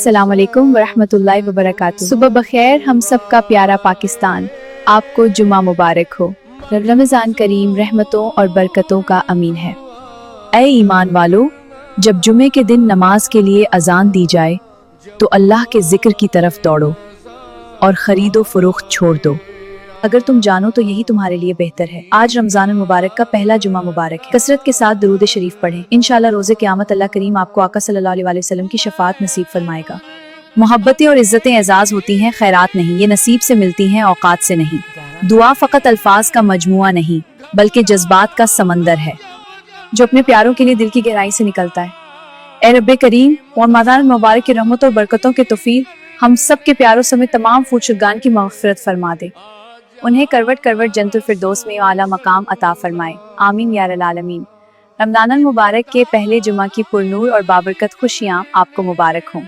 السلام علیکم ورحمۃ اللہ وبرکاتہ۔ صبح بخیر ہم سب کا پیارا پاکستان، آپ کو جمعہ مبارک ہو۔ رمضان کریم رحمتوں اور برکتوں کا امین ہے۔ اے ایمان والو، جب جمعے کے دن نماز کے لیے اذان دی جائے تو اللہ کے ذکر کی طرف دوڑو اور خرید و فروخت چھوڑ دو۔ اگر تم جانو تو یہی تمہارے لیے بہتر ہے۔ آج رمضان المبارک کا پہلا جمعہ مبارک ہے۔ کثرت کے ساتھ درود شریف پڑھیں، انشاءاللہ روز قیامت اللہ کریم آپ کو آقا صلی اللہ علیہ وسلم کی شفاعت نصیب فرمائے گا۔ محبتیں اور عزتیں اعزاز ہوتی ہیں، خیرات نہیں، یہ نصیب سے ملتی ہیں، اوقات سے نہیں۔ دعا فقط الفاظ کا مجموعہ نہیں بلکہ جذبات کا سمندر ہے جو اپنے پیاروں کے لیے دل کی گہرائی سے نکلتا ہے۔ اے رب کریم، رمضان المبارک کی رحمت اور برکتوں کے توفیق ہم سب کے پیاروں سمیت تمام فوتشدگان کی مغفرت فرما دے، انہیں کروٹ کروٹ جنت الفردوس میں اعلیٰ مقام عطا فرمائے، آمین یا رب العالمین۔ رمضان المبارک کے پہلے جمعہ کی پرنور اور بابرکت خوشیاں آپ کو مبارک ہوں۔